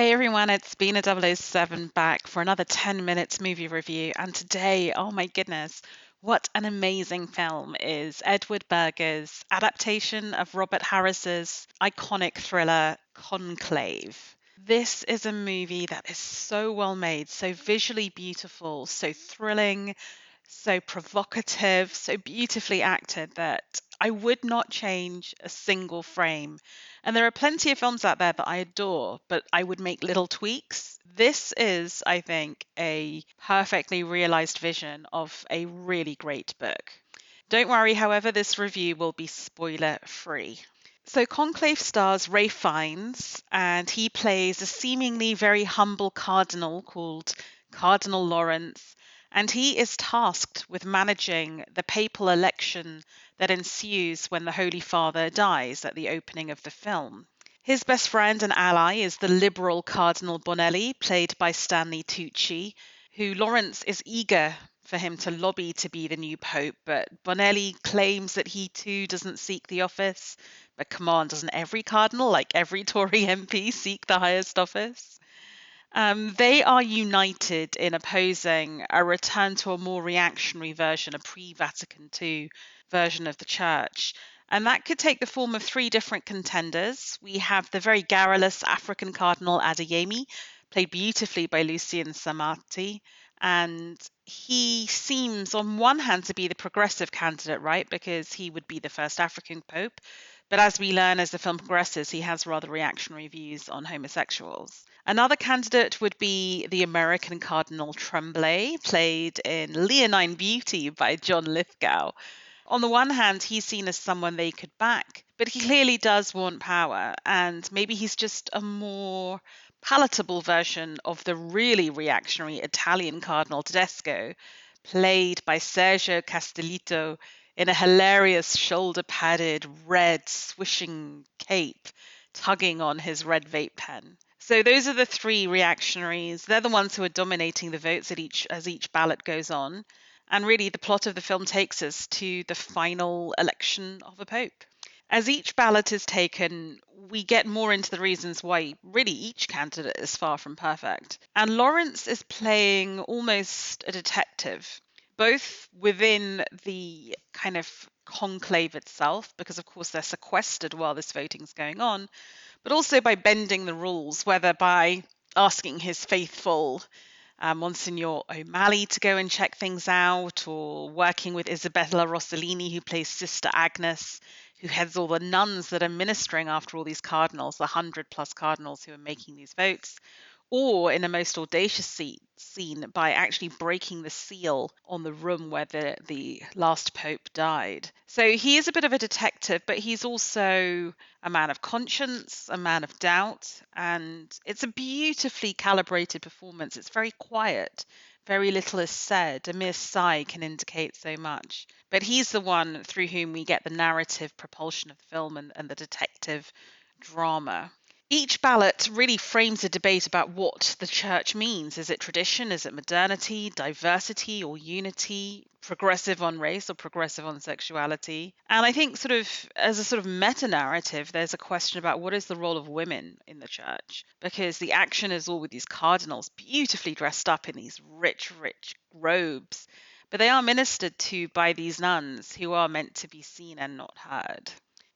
Hey everyone, it's Bina 007 back for another 10 minutes movie review. And today, oh my goodness, what an amazing film is Edward Berger's adaptation of Robert Harris's iconic thriller Conclave. This is a movie that is so well made, so visually beautiful, so thrilling, so provocative, so beautifully acted that I would not change a single frame. And there are plenty of films out there that I adore, but I would make little tweaks. This is, I think, a perfectly realized vision of a really great book. Don't worry, however, this review will be spoiler free. So, Conclave stars Ralph Fiennes, and he plays a seemingly very humble cardinal called Cardinal Lawrence, and he is tasked with managing the papal election that ensues when the Holy Father dies at the opening of the film. His best friend and ally is the liberal Cardinal Bonelli, played by Stanley Tucci, who Lawrence is eager for him to lobby to be the new pope, but Bonelli claims that he too doesn't seek the office. But come on, doesn't every cardinal, like every Tory MP, seek the highest office? They are united in opposing a return to a more reactionary version, a pre-Vatican II version of the church. And that could take the form of three different contenders. We have the very garrulous African Cardinal Adeyemi, played beautifully by Lucien Samati. And he seems, on one hand, to be the progressive candidate, right? Because he would be the first African pope. But as we learn as the film progresses, he has rather reactionary views on homosexuals. Another candidate would be the American Cardinal Tremblay, played in Leonine Beauty by John Lithgow. On the one hand, he's seen as someone they could back, but he clearly does want power, and maybe he's just a more palatable version of the really reactionary Italian Cardinal Tedesco, played by Sergio Castellitto in a hilarious shoulder-padded red swishing cape, tugging on his red vape pen. So those are the three reactionaries. They're the ones who are dominating the votes as each ballot goes on. And really, the plot of the film takes us to the final election of a pope. As each ballot is taken, we get more into the reasons why really each candidate is far from perfect. And Lawrence is playing almost a detective, both within the kind of conclave itself, because of course they're sequestered while this voting's going on, but also by bending the rules, whether by asking his faithful Monsignor O'Malley to go and check things out, or working with Isabella Rossellini, who plays Sister Agnes, who heads all the nuns that are ministering after all these cardinals, the 100+ cardinals who are making these votes, or in a most audacious scene by actually breaking the seal on the room where the last pope died. So he is a bit of a detective, but he's also a man of conscience, a man of doubt, and it's a beautifully calibrated performance. It's very quiet. Very little is said. A mere sigh can indicate so much. But he's the one through whom we get the narrative propulsion of the film and the detective drama. Each ballot really frames a debate about what the church means. Is it tradition? Is it modernity, diversity or unity, progressive on race or progressive on sexuality? And I think sort of as a sort of meta-narrative, there's a question about what is the role of women in the church? Because the action is all with these cardinals beautifully dressed up in these rich robes. But they are ministered to by these nuns who are meant to be seen and not heard.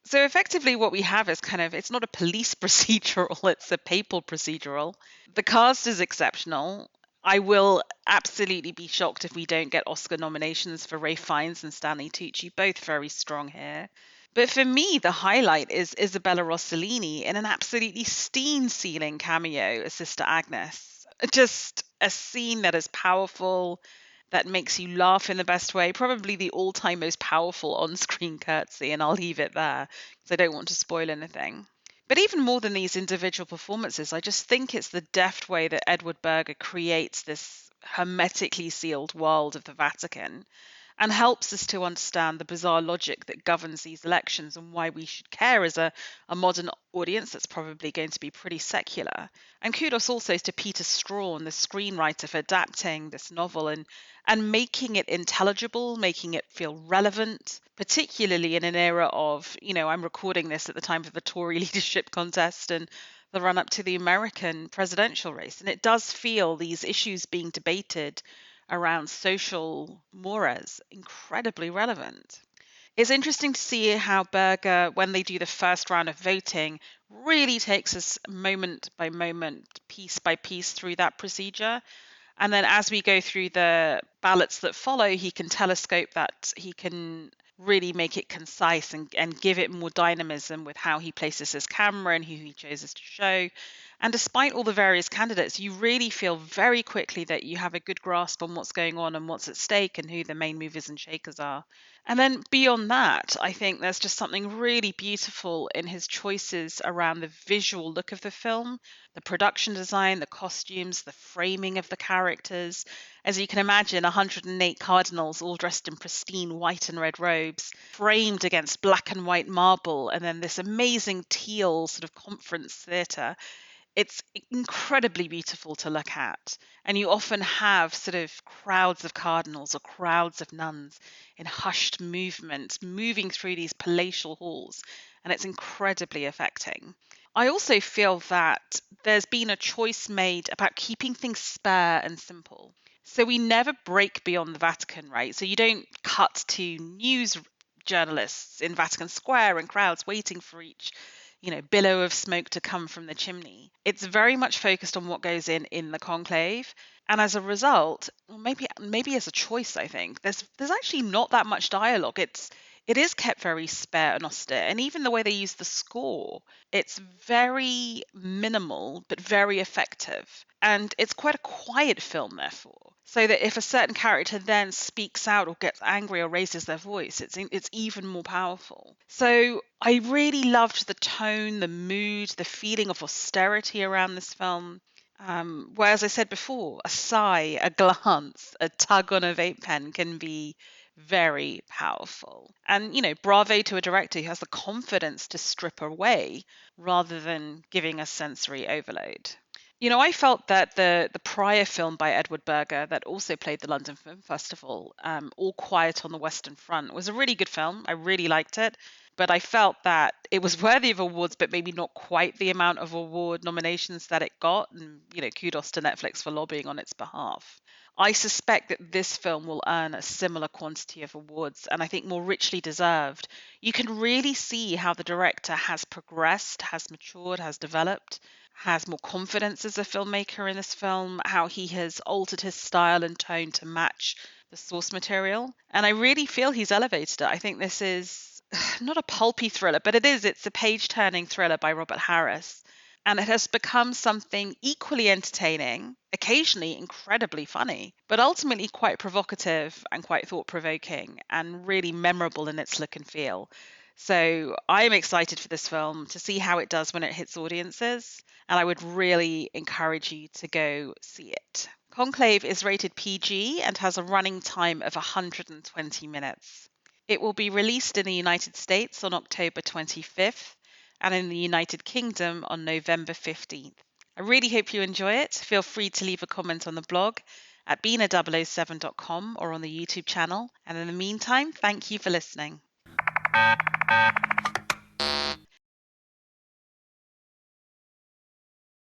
So effectively what we have is it's not a police procedural, it's a papal procedural. The cast is exceptional. I will absolutely be shocked if we don't get Oscar nominations for Ralph Fiennes and Stanley Tucci, both very strong here. But for me, the highlight is Isabella Rossellini in an absolutely scene-stealing cameo as Sister Agnes. Just a scene that is powerful, that makes you laugh in the best way, probably the all-time most powerful on-screen curtsy, and I'll leave it there because I don't want to spoil anything. But even more than these individual performances, I just think it's the deft way that Edward Berger creates this hermetically sealed world of the Vatican and helps us to understand the bizarre logic that governs these elections and why we should care as a modern audience that's probably going to be pretty secular. And kudos also to Peter Strawn, the screenwriter, for adapting this novel and making it intelligible, making it feel relevant, particularly in an era of, I'm recording this at the time of the Tory leadership contest, and the run up to the American presidential race. And it does feel these issues being debated around social mores incredibly relevant. It's interesting to see how Berger, when they do the first round of voting, really takes us moment by moment, piece by piece through that procedure. And then as we go through the ballots that follow, he can telescope that, he can really make it concise and give it more dynamism with how he places his camera and who he chooses to show. And despite all the various candidates, you really feel very quickly that you have a good grasp on what's going on and what's at stake and who the main movers and shakers are. And then beyond that, I think there's just something really beautiful in his choices around the visual look of the film, the production design, the costumes, the framing of the characters. As you can imagine, 108 cardinals all dressed in pristine white and red robes, framed against black and white marble, and then this amazing teal sort of conference theatre. It's incredibly beautiful to look at. And you often have sort of crowds of cardinals or crowds of nuns in hushed movement moving through these palatial halls. And it's incredibly affecting. I also feel that there's been a choice made about keeping things spare and simple. So we never break beyond the Vatican, right? So you don't cut to news journalists in Vatican Square and crowds waiting for each billow of smoke to come from the chimney. It's very much focused on what goes in the conclave. And as a result, or maybe as a choice, I think, there's actually not that much dialogue. It is kept very spare and austere. And even the way they use the score, it's very minimal but very effective. And it's quite a quiet film, therefore. So that if a certain character then speaks out or gets angry or raises their voice, it's even more powerful. So I really loved the tone, the mood, the feeling of austerity around this film. Where, as I said before, a sigh, a glance, a tug on a vape pen can be very powerful. And, bravo to a director who has the confidence to strip away rather than giving us sensory overload. I felt that the prior film by Edward Berger that also played the London Film Festival, All Quiet on the Western Front, was a really good film. I really liked it, but I felt that it was worthy of awards, but maybe not quite the amount of award nominations that it got. And kudos to Netflix for lobbying on its behalf. I suspect that this film will earn a similar quantity of awards, and I think more richly deserved. You can really see how the director has progressed, has matured, has developed, has more confidence as a filmmaker in this film, how he has altered his style and tone to match the source material. And I really feel he's elevated it. I think this is not a pulpy thriller, but it's a page-turning thriller by Robert Harris. And it has become something equally entertaining, occasionally incredibly funny, but ultimately quite provocative and quite thought-provoking and really memorable in its look and feel. So I am excited for this film to see how it does when it hits audiences, and I would really encourage you to go see it. Conclave is rated PG and has a running time of 120 minutes. It will be released in the United States on October 25th and in the United Kingdom on November 15th. I really hope you enjoy it. Feel free to leave a comment on the blog at Bina007.com or on the YouTube channel. And in the meantime, thank you for listening.